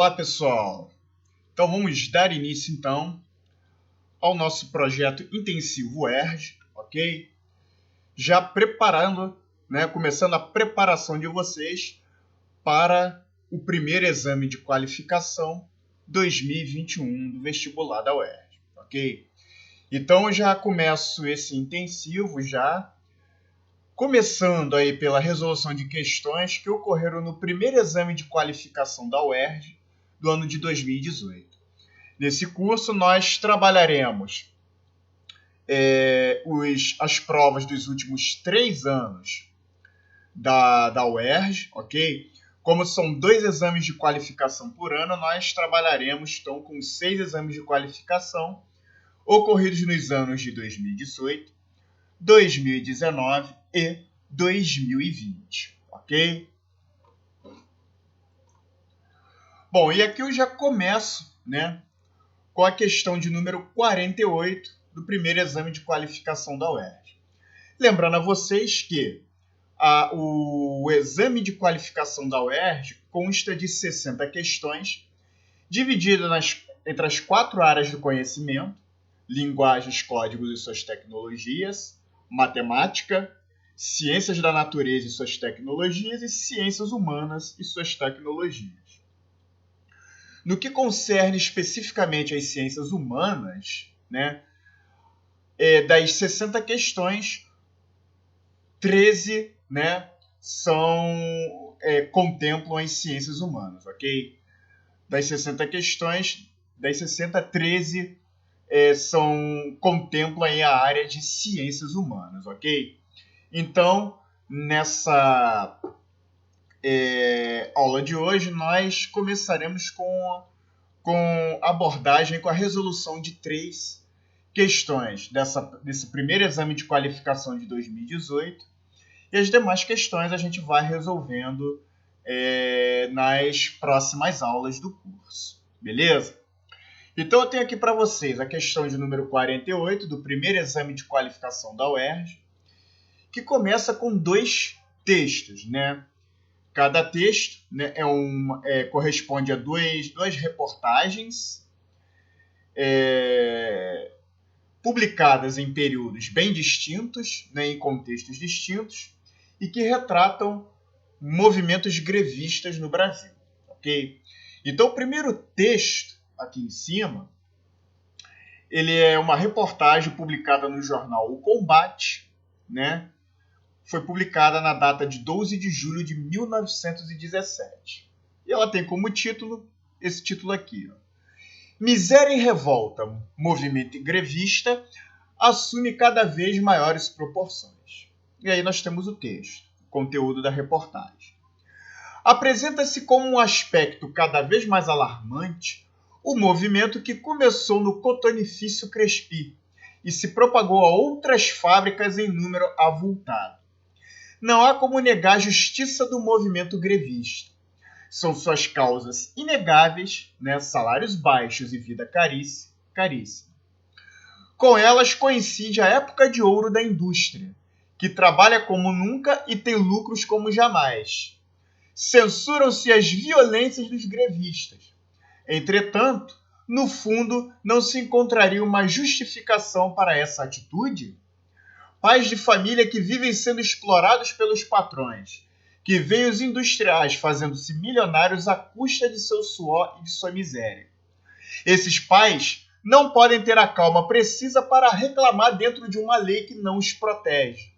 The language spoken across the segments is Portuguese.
Olá, pessoal! Então, vamos dar início, então, ao nosso projeto intensivo UERJ, ok? Já preparando, começando a preparação de vocês para o primeiro exame de qualificação 2021 do vestibular da UERJ, ok? Então, eu já começo esse intensivo já começando aí pela resolução de questões que ocorreram no primeiro exame de qualificação da UERJ do ano de 2018. Nesse curso, nós trabalharemos as provas dos últimos 3 anos da UERJ, ok? Como são 2 exames de qualificação por ano, nós trabalharemos então com 6 exames de qualificação ocorridos nos anos de 2018, 2019 e 2020, ok? Bom, e aqui eu já começo, com a questão de número 48 do primeiro exame de qualificação da UERJ. Lembrando a vocês que o exame de qualificação da UERJ consta de 60 questões, divididas entre as 4 áreas do conhecimento: linguagens, códigos e suas tecnologias, matemática, ciências da natureza e suas tecnologias e ciências humanas e suas tecnologias. No que concerne especificamente às ciências humanas, das 60 questões, 13 contemplam as ciências humanas, ok? Das 60 questões, 13 contemplam aí a área de ciências humanas, ok? Então, nessa aula de hoje, nós começaremos com abordagem, com a resolução de 3 questões desse primeiro exame de qualificação de 2018, e as demais questões a gente vai resolvendo nas próximas aulas do curso, beleza? Então eu tenho aqui para vocês a questão de número 48 do primeiro exame de qualificação da UERJ, que começa com 2 textos, Cada texto corresponde a duas reportagens publicadas em períodos bem distintos, em contextos distintos, e que retratam movimentos grevistas no Brasil, ok? Então, o primeiro texto, aqui em cima, ele é uma reportagem publicada no jornal O Combate, Foi publicada na data de 12 de julho de 1917. E ela tem como título esse título aqui: Miséria e revolta, movimento grevista assume cada vez maiores proporções. E aí nós temos o texto, o conteúdo da reportagem. Apresenta-se como um aspecto cada vez mais alarmante o movimento que começou no cotonifício Crespi e se propagou a outras fábricas em número avultado. Não há como negar a justiça do movimento grevista. São suas causas inegáveis, salários baixos e vida caríssima. Com elas coincide a época de ouro da indústria, que trabalha como nunca e tem lucros como jamais. Censuram-se as violências dos grevistas. Entretanto, no fundo, não se encontraria uma justificação para essa atitude? Pais de família que vivem sendo explorados pelos patrões, que veem os industriais fazendo-se milionários à custa de seu suor e de sua miséria. Esses pais não podem ter a calma precisa para reclamar dentro de uma lei que não os protege.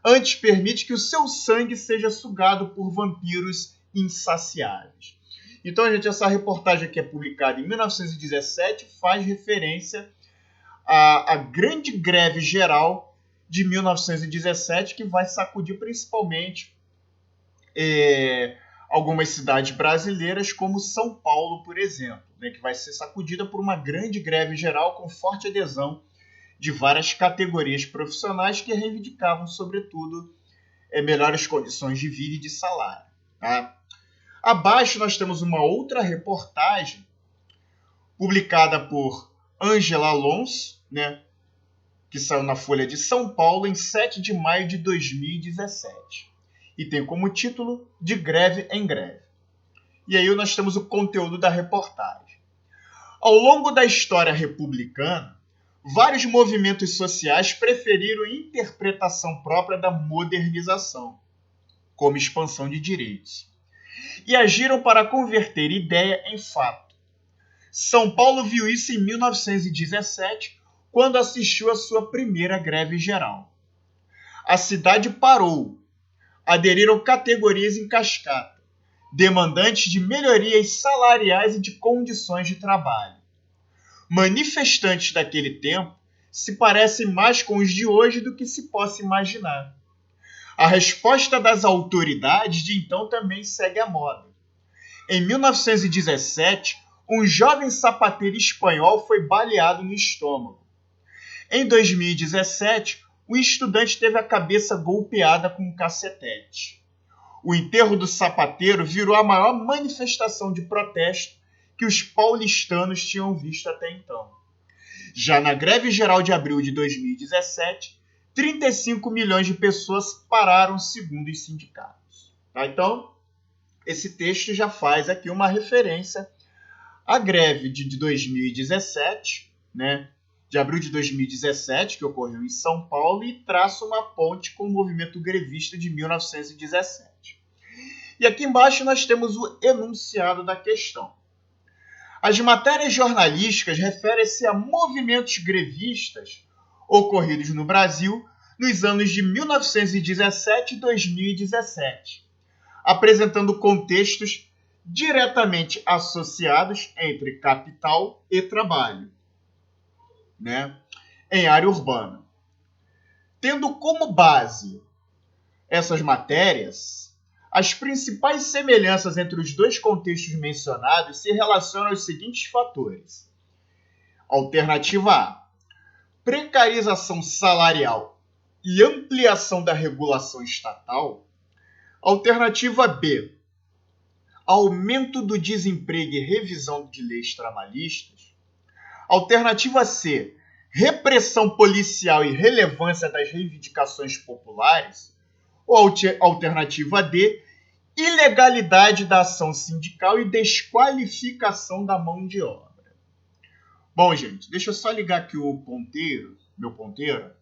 Antes permite que o seu sangue seja sugado por vampiros insaciáveis. Então, gente, essa reportagem aqui é publicada em 1917, faz referência à grande greve geral de 1917, que vai sacudir principalmente algumas cidades brasileiras, como São Paulo, por exemplo, que vai ser sacudida por uma grande greve geral com forte adesão de várias categorias profissionais que reivindicavam, sobretudo, melhores condições de vida e de salário. Tá? Abaixo nós temos uma outra reportagem publicada por Ângela Alonso, que saiu na Folha de São Paulo em 7 de maio de 2017. E tem como título De Greve em Greve. E aí nós temos o conteúdo da reportagem. Ao longo da história republicana, vários movimentos sociais preferiram interpretação própria da modernização, como expansão de direitos, e agiram para converter ideia em fato. São Paulo viu isso em 1917, quando assistiu à sua primeira greve geral. A cidade parou. Aderiram categorias em cascata, demandantes de melhorias salariais e de condições de trabalho. Manifestantes daquele tempo se parecem mais com os de hoje do que se possa imaginar. A resposta das autoridades de então também segue a moda. Em 1917, um jovem sapateiro espanhol foi baleado no estômago. Em 2017, um estudante teve a cabeça golpeada com um cacetete. O enterro do sapateiro virou a maior manifestação de protesto que os paulistanos tinham visto até então. Já na greve geral de abril de 2017, 35 milhões de pessoas pararam, segundo os sindicatos. Tá? Então, esse texto já faz aqui uma referência à greve de 2017, né? De abril de 2017, que ocorreu em São Paulo, e traça uma ponte com o movimento grevista de 1917. E aqui embaixo nós temos o enunciado da questão. As matérias jornalísticas referem-se a movimentos grevistas ocorridos no Brasil nos anos de 1917 e 2017, apresentando contextos diretamente associados entre capital e trabalho, né, em área urbana. Tendo como base essas matérias, as principais semelhanças entre os dois contextos mencionados se relacionam aos seguintes fatores. Alternativa A: precarização salarial e ampliação da regulação estatal. Alternativa B: aumento do desemprego e revisão de leis trabalhistas. Alternativa C: repressão policial e relevância das reivindicações populares. Ou alternativa D: ilegalidade da ação sindical e desqualificação da mão de obra. Bom, gente, deixa eu só ligar aqui o ponteiro, meu ponteiro,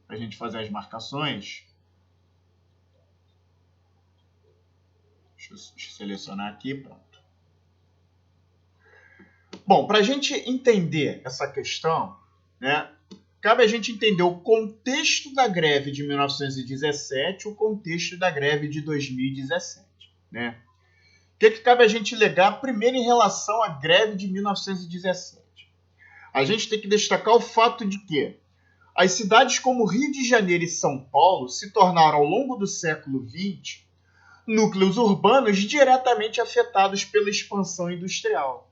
para a gente fazer as marcações. Deixa eu selecionar aqui, pronto. Bom, para a gente entender essa questão, né, cabe a gente entender o contexto da greve de 1917 e o contexto da greve de 2017. Né? O que cabe a gente legar primeiro em relação à greve de 1917? A gente tem que destacar o fato de que as cidades como Rio de Janeiro e São Paulo se tornaram, ao longo do século XX, núcleos urbanos diretamente afetados pela expansão industrial.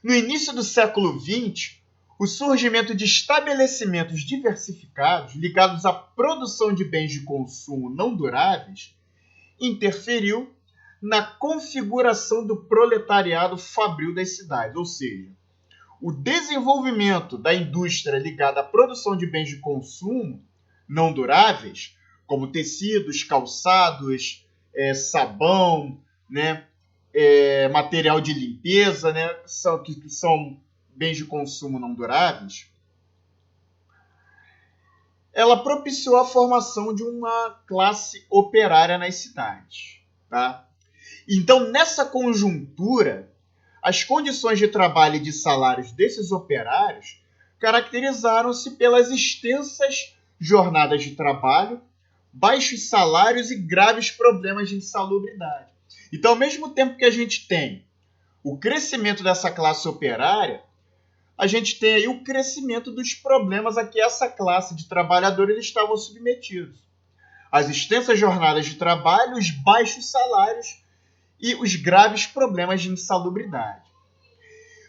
No início do século XX, o surgimento de estabelecimentos diversificados ligados à produção de bens de consumo não duráveis interferiu na configuração do proletariado fabril das cidades, ou seja, o desenvolvimento da indústria ligada à produção de bens de consumo não duráveis, como tecidos, calçados, sabão, né, material de limpeza, né, que são bens de consumo não duráveis, ela propiciou a formação de uma classe operária nas cidades. Tá? Então, nessa conjuntura, as condições de trabalho e de salários desses operários caracterizaram-se pelas extensas jornadas de trabalho, baixos salários e graves problemas de insalubridade. Então, ao mesmo tempo que a gente tem o crescimento dessa classe operária, a gente tem aí o crescimento dos problemas a que essa classe de trabalhadores estavam submetidos. As extensas jornadas de trabalho, os baixos salários e os graves problemas de insalubridade.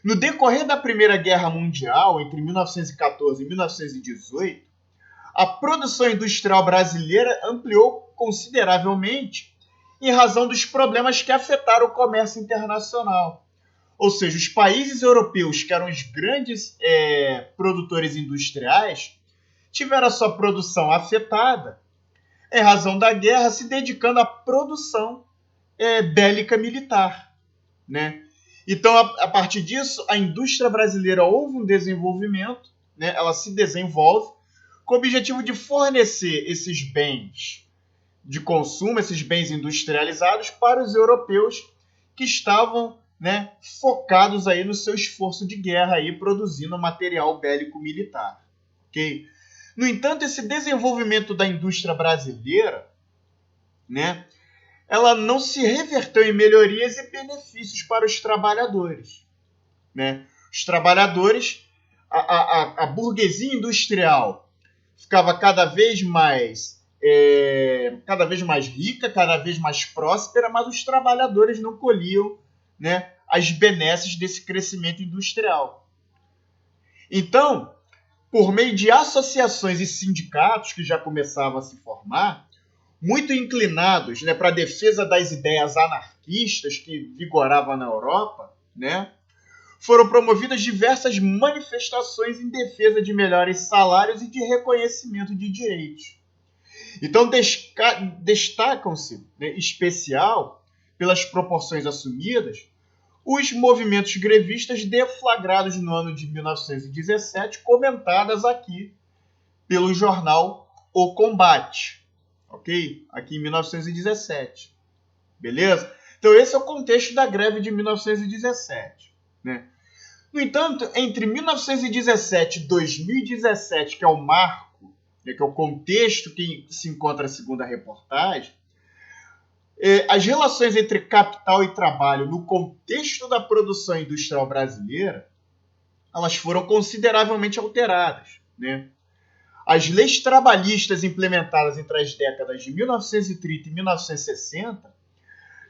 No decorrer da Primeira Guerra Mundial, entre 1914 e 1918, a produção industrial brasileira ampliou consideravelmente em razão dos problemas que afetaram o comércio internacional. Ou seja, os países europeus, que eram os grandes produtores industriais, tiveram a sua produção afetada em razão da guerra, se dedicando à produção bélica militar. né? Então, a partir disso, a indústria brasileira houve um desenvolvimento, né? Ela se desenvolve com o objetivo de fornecer esses bens de consumo, esses bens industrializados para os europeus que estavam, né, focados aí no seu esforço de guerra, aí, produzindo material bélico militar. Okay? No entanto, esse desenvolvimento da indústria brasileira, né, ela não se reverteu em melhorias e benefícios para os trabalhadores. Né? Os trabalhadores, a burguesia industrial ficava cada vez mais rica, cada vez mais próspera, mas os trabalhadores não colhiam, né, as benesses desse crescimento industrial. Então, por meio de associações e sindicatos que já começavam a se formar, muito inclinados, né, para a defesa das ideias anarquistas que vigoravam na Europa, né, foram promovidas diversas manifestações em defesa de melhores salários e de reconhecimento de direitos. Então, destacam-se, né, especial, pelas proporções assumidas, os movimentos grevistas deflagrados no ano de 1917, comentadas aqui pelo jornal O Combate. Ok? Aqui em 1917. Beleza? Então, esse é o contexto da greve de 1917. Né? No entanto, entre 1917 e 2017, que é o marco, né, que é o contexto que se encontra a segunda reportagem, as relações entre capital e trabalho no contexto da produção industrial brasileira, elas foram consideravelmente alteradas. Né? As leis trabalhistas implementadas entre as décadas de 1930 e 1960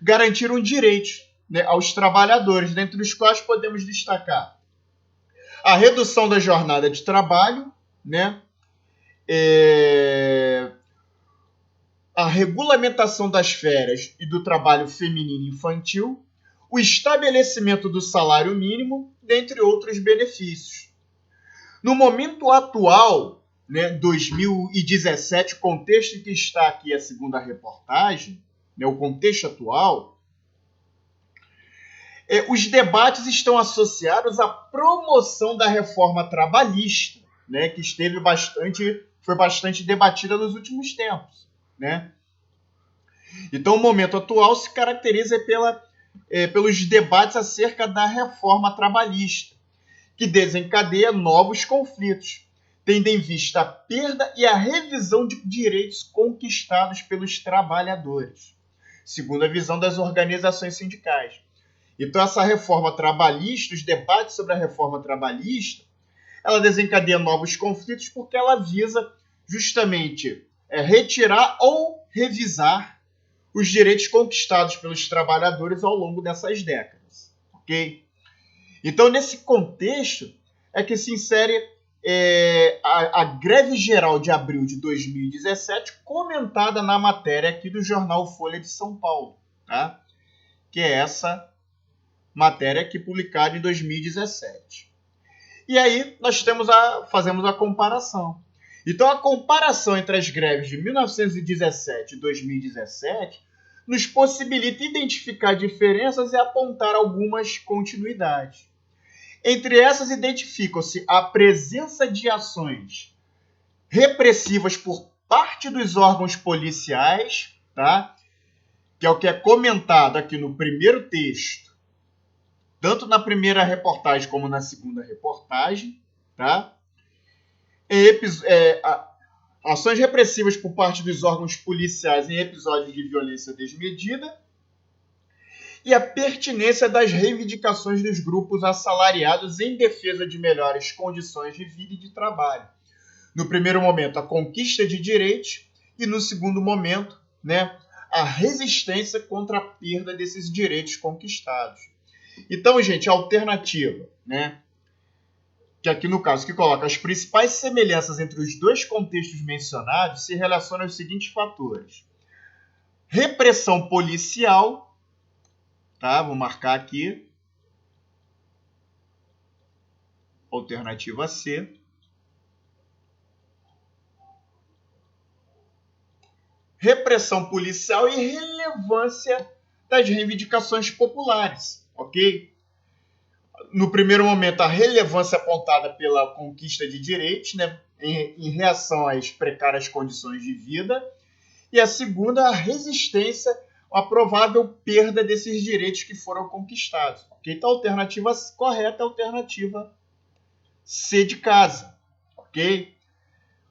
garantiram direitos, né, aos trabalhadores, dentre os quais podemos destacar a redução da jornada de trabalho, né, a regulamentação das férias e do trabalho feminino e infantil, o estabelecimento do salário mínimo, dentre outros benefícios. No momento atual, né, 2017, contexto em que está aqui a segunda reportagem, né, o contexto atual, os debates estão associados à promoção da reforma trabalhista, né, que foi bastante debatida nos últimos tempos. Né? Então, o momento atual se caracteriza pelos debates acerca da reforma trabalhista, que desencadeia novos conflitos, tendo em vista a perda e a revisão de direitos conquistados pelos trabalhadores, segundo a visão das organizações sindicais. Então, essa reforma trabalhista, os debates sobre a reforma trabalhista, ela desencadeia novos conflitos porque ela visa justamente retirar ou revisar os direitos conquistados pelos trabalhadores ao longo dessas décadas. Ok? Então, nesse contexto, é que se insere a greve geral de abril de 2017, comentada na matéria aqui do jornal Folha de São Paulo, tá? Que é essa matéria aqui publicada em 2017. E aí nós fazemos a comparação. Então, a comparação entre as greves de 1917 e 2017 nos possibilita identificar diferenças e apontar algumas continuidades. Entre essas, identificam-se a presença de ações repressivas por parte dos órgãos policiais, tá? Que é o que é comentado aqui no primeiro texto, tanto na primeira reportagem como na segunda reportagem, tá? Ações repressivas por parte dos órgãos policiais em episódios de violência desmedida e a pertinência das reivindicações dos grupos assalariados em defesa de melhores condições de vida e de trabalho. No primeiro momento, a conquista de direitos e, no segundo momento, né, a resistência contra a perda desses direitos conquistados. Então, gente, a alternativa, né, que aqui no caso que coloca as principais semelhanças entre os dois contextos mencionados se relacionam aos seguintes fatores. Repressão policial, tá? Vou marcar aqui. Alternativa C. Repressão policial e relevância das reivindicações populares. ok? No primeiro momento, a relevância apontada pela conquista de direitos, né, em reação às precárias condições de vida, e a segunda, a resistência à provável perda desses direitos que foram conquistados. Okay? Então, a alternativa correta é a alternativa C de casa. Okay?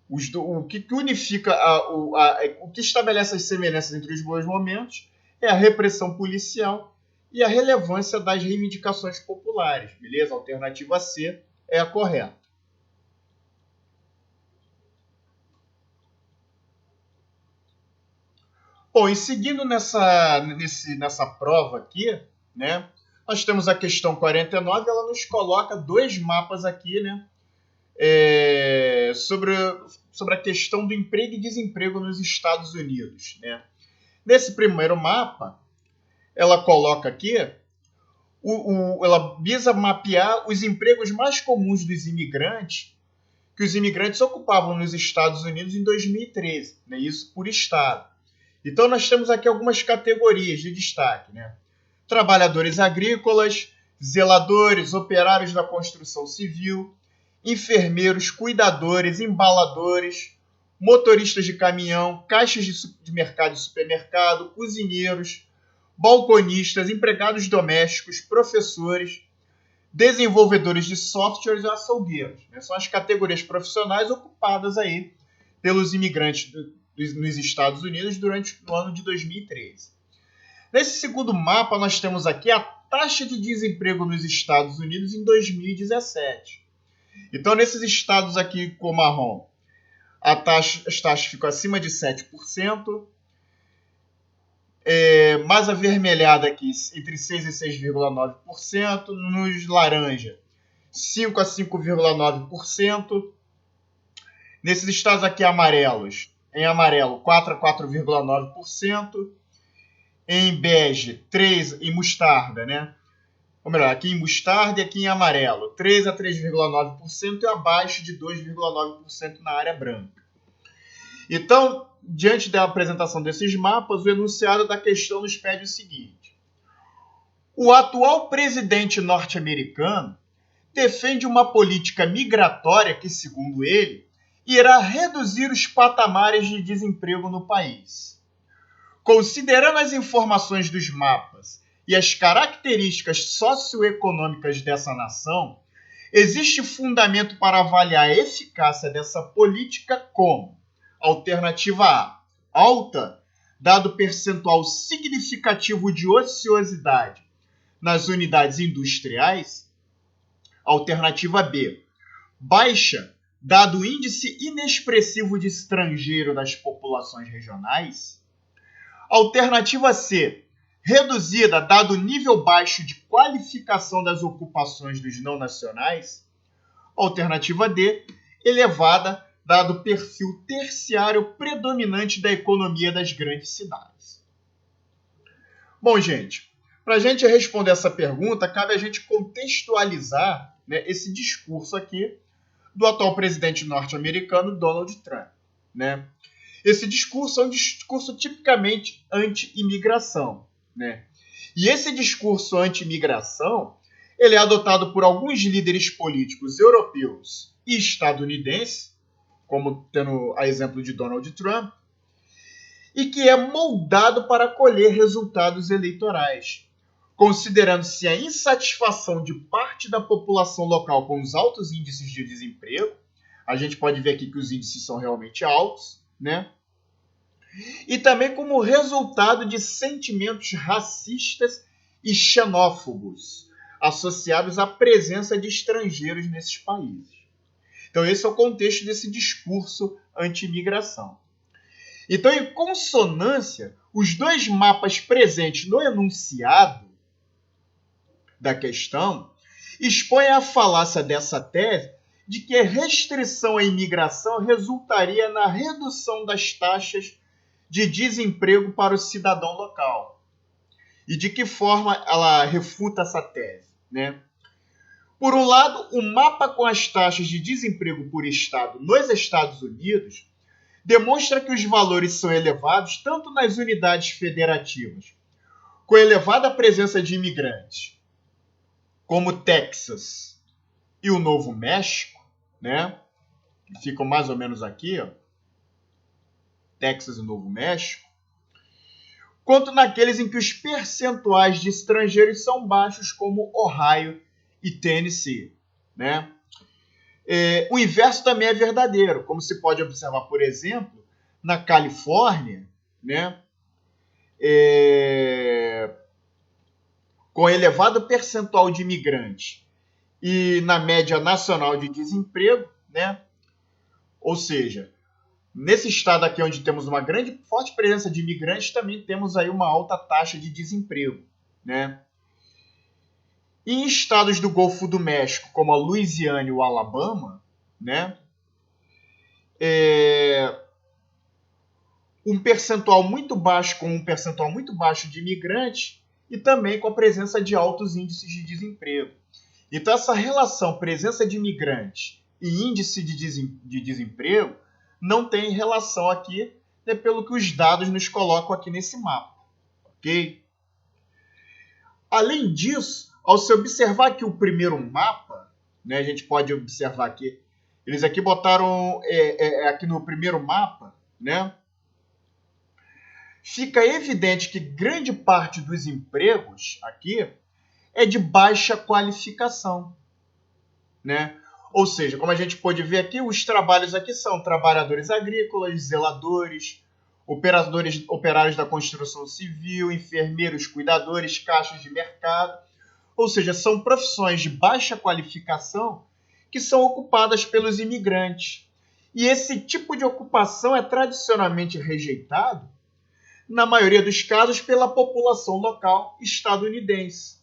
O que unifica, o que estabelece as semelhanças entre os dois momentos é a repressão policial e a relevância das reivindicações populares. Beleza? A alternativa C é a correta. Bom, e seguindo nessa prova aqui, né, nós temos a questão 49, ela nos coloca dois mapas aqui, né, sobre a questão do emprego e desemprego nos Estados Unidos. Né. Nesse primeiro mapa, ela coloca aqui, ela visa mapear os empregos mais comuns dos imigrantes, que os imigrantes ocupavam nos Estados Unidos em 2013, né, isso por estado. Então, nós temos aqui algumas categorias de destaque. Né? Trabalhadores agrícolas, zeladores, operários da construção civil, enfermeiros, cuidadores, embaladores, motoristas de caminhão, caixas de mercado e supermercado, cozinheiros, balconistas, empregados domésticos, professores, desenvolvedores de softwares e açougueiros. Né? São as categorias profissionais ocupadas aí pelos imigrantes nos Estados Unidos durante o ano de 2013. Nesse segundo mapa, nós temos aqui a taxa de desemprego nos Estados Unidos em 2017. Então, nesses estados aqui com marrom, as taxas ficam acima de 7%, mais avermelhada aqui, entre 6% e 6,9%, nos laranja, 5% a 5,9%, nesses estados aqui amarelos, em amarelo, 4% a 4,9%. Em bege, 3%. Em mostarda, né? Ou melhor, aqui em mostarda e aqui em amarelo, 3% a 3,9% e abaixo de 2,9% na área branca. Então, diante da apresentação desses mapas, o enunciado da questão nos pede o seguinte. O atual presidente norte-americano defende uma política migratória que, segundo ele, irá reduzir os patamares de desemprego no país. Considerando as informações dos mapas e as características socioeconômicas dessa nação, existe fundamento para avaliar a eficácia dessa política como alternativa A, alta, dado percentual significativo de ociosidade nas unidades industriais, alternativa B, baixa, dado o índice inexpressivo de estrangeiro das populações regionais. Alternativa C, reduzida, dado o nível baixo de qualificação das ocupações dos não nacionais. Alternativa D, elevada, dado o perfil terciário predominante da economia das grandes cidades. Bom, gente, para a gente responder essa pergunta, cabe a gente contextualizar, né, esse discurso aqui do atual presidente norte-americano, Donald Trump. Né? Esse discurso é um discurso tipicamente anti-imigração. Né? E esse discurso anti-imigração ele é adotado por alguns líderes políticos europeus e estadunidenses, como tendo a exemplo de Donald Trump, e que é moldado para colher resultados eleitorais, considerando-se a insatisfação de parte da população local com os altos índices de desemprego. A gente pode ver aqui que os índices são realmente altos, né? E também como resultado de sentimentos racistas e xenófobos associados à presença de estrangeiros nesses países. Então esse é o contexto desse discurso anti-imigração. Então, em consonância, os dois mapas presentes no enunciado da questão expõem a falácia dessa tese de que a restrição à imigração resultaria na redução das taxas de desemprego para o cidadão local. E de que forma ela refuta essa tese? Né? Por um lado, o mapa com as taxas de desemprego por estado nos Estados Unidos demonstra que os valores são elevados tanto nas unidades federativas, com elevada presença de imigrantes, como Texas e o Novo México, né? Ficam mais ou menos aqui, ó, Texas e Novo México, quanto naqueles em que os percentuais de estrangeiros são baixos, como Ohio e Tennessee, né? O inverso também é verdadeiro, como se pode observar, por exemplo, na Califórnia, né? Com elevado percentual de imigrantes e na média nacional de desemprego, né? Ou seja, nesse estado aqui onde temos uma grande, forte presença de imigrantes, também temos aí uma alta taxa de desemprego, né? E em estados do Golfo do México, como a Louisiana e o Alabama, né? Um percentual muito baixo, com um percentual muito baixo de imigrantes e também com a presença de altos índices de desemprego. Então, essa relação presença de imigrantes e índice de desemprego não tem relação aqui, né, pelo que os dados nos colocam aqui nesse mapa. Ok? Além disso, ao se observar aqui o primeiro mapa, né, a gente pode observar aqui, eles aqui botaram aqui no primeiro mapa, né, fica evidente que grande parte dos empregos aqui é de baixa qualificação, né? Ou seja, como a gente pode ver aqui, os trabalhos aqui são trabalhadores agrícolas, zeladores, operários da construção civil, enfermeiros, cuidadores, caixas de mercado. Ou seja, são profissões de baixa qualificação que são ocupadas pelos imigrantes. E esse tipo de ocupação é tradicionalmente rejeitado, na maioria dos casos, pela população local estadunidense,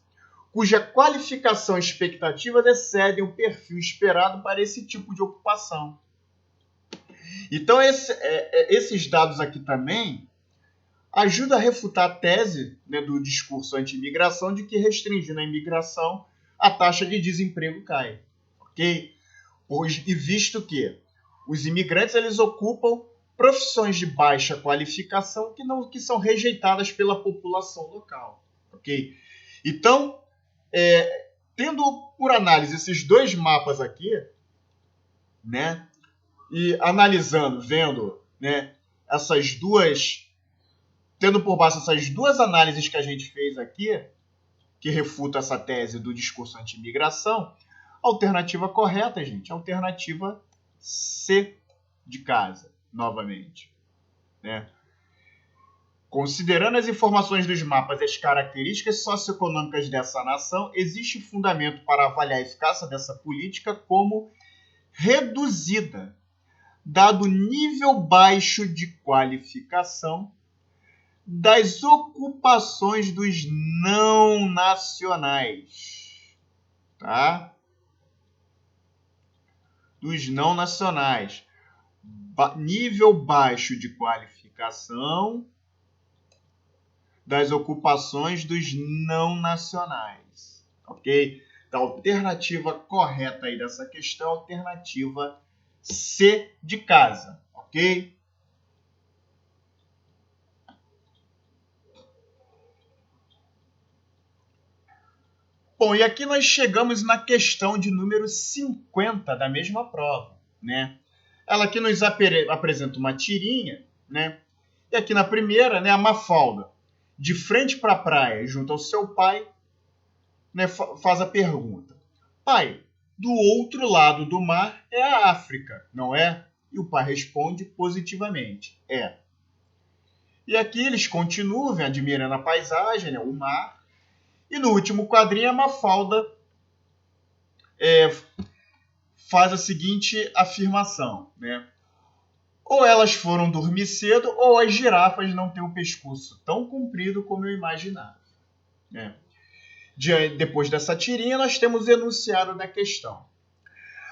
cuja qualificação e expectativas excedem o perfil esperado para esse tipo de ocupação. Então, esses dados aqui também ajudam a refutar a tese, né, do discurso anti-imigração de que restringindo a imigração, a taxa de desemprego cai. Ok? E visto que os imigrantes eles ocupam profissões de baixa qualificação que são rejeitadas pela população local. Ok? Então, tendo por análise esses dois mapas aqui, né, e analisando, vendo, né, tendo por base essas duas análises que a gente fez aqui, que refuta essa tese do discurso anti-imigração, a alternativa correta, gente, a alternativa C de casa, novamente, né? Considerando as informações dos mapas e as características socioeconômicas dessa nação, existe fundamento para avaliar a eficácia dessa política como reduzida, dado nível baixo de qualificação das ocupações dos não nacionais. Tá? Dos não nacionais. Nível baixo de qualificação das ocupações dos não nacionais. Ok? Então, a alternativa correta aí dessa questão é a alternativa C de casa. Ok? Bom, e aqui nós chegamos na questão de número 50 da mesma prova, né? Ela aqui nos apresenta uma tirinha, né? E aqui na primeira, né, a Mafalda, de frente para a praia, junto ao seu pai, né, faz a pergunta: pai, do outro lado do mar é a África, não é? E o pai responde positivamente: é. E aqui eles continuam admirando a paisagem, né, o mar. E no último quadrinho, a Mafalda faz a seguinte afirmação, né? Ou elas foram dormir cedo, ou as girafas não têm o pescoço tão comprido como eu imaginava, né? Depois dessa tirinha, nós temos o enunciado da questão.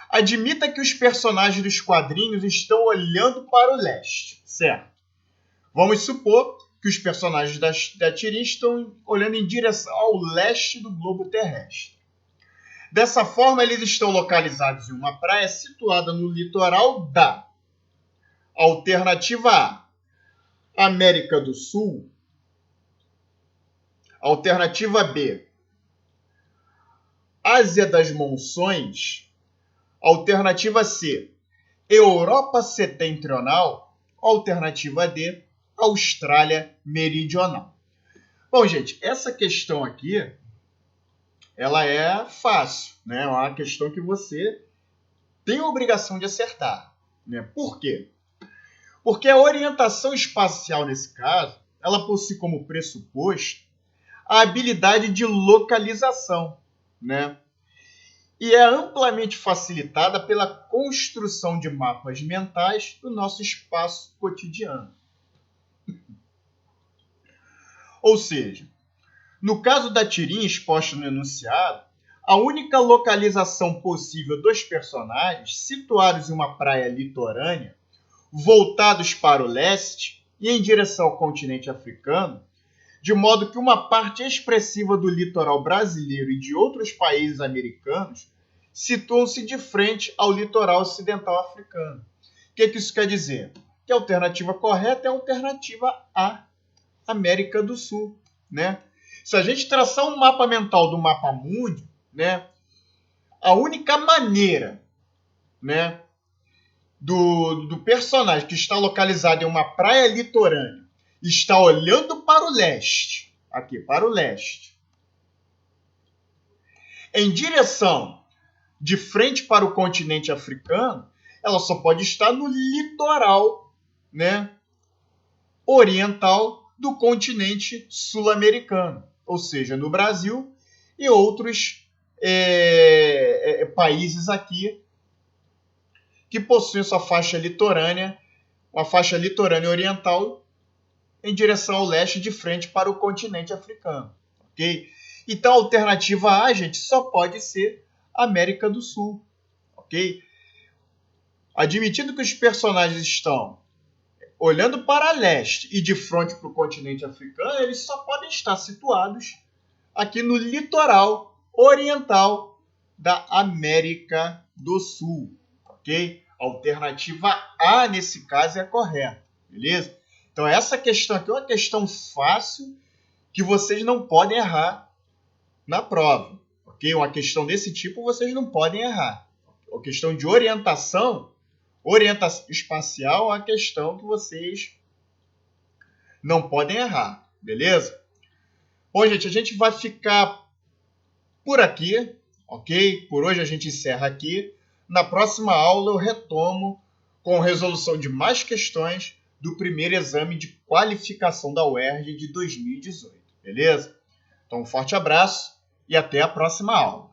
Admita que os personagens dos quadrinhos estão olhando para o leste, certo? Vamos supor que os personagens da tirinha estão olhando em direção ao leste do globo terrestre. Dessa forma, eles estão localizados em uma praia situada no litoral da alternativa A, América do Sul. Alternativa B, Ásia das Monções, alternativa C, Europa Setentrional, alternativa D, Austrália Meridional. Bom, gente, essa questão aqui, ela é fácil, né? É uma questão que você tem a obrigação de acertar, né? Por quê? Porque a orientação espacial, nesse caso, ela possui como pressuposto a habilidade de localização, né? E é amplamente facilitada pela construção de mapas mentais do nosso espaço cotidiano. Ou seja, no caso da tirinha exposta no enunciado, a única localização possível dos personagens situados em uma praia litorânea, voltados para o leste e em direção ao continente africano, de modo que uma parte expressiva do litoral brasileiro e de outros países americanos situam-se de frente ao litoral ocidental africano. O que isso quer dizer? Que a alternativa correta é a alternativa A, América do Sul, né? Se a gente traçar um mapa mental do mapa mundi, né, a única maneira, né, do personagem que está localizado em uma praia litorânea está olhando para o leste, aqui, para o leste, em direção de frente para o continente africano, ela só pode estar no litoral, né, oriental do continente sul-americano, ou seja, no Brasil e outros países aqui que possuem sua faixa litorânea, uma faixa litorânea oriental em direção ao leste de frente para o continente africano, ok? Então a alternativa A, gente, só pode ser América do Sul, ok? Admitindo que os personagens estão olhando para leste e de frente para o continente africano, eles só podem estar situados aqui no litoral oriental da América do Sul, ok? A alternativa A, nesse caso, é a correta, beleza? Então, essa questão aqui é uma questão fácil que vocês não podem errar na prova, ok? Uma questão desse tipo vocês não podem errar. A questão de orientação espacial é uma questão que vocês não podem errar, beleza? Bom, gente, a gente vai ficar por aqui, ok? Por hoje a gente encerra aqui. Na próxima aula eu retomo com resolução de mais questões do primeiro exame de qualificação da UERJ de 2018, beleza? Então, um forte abraço e até a próxima aula.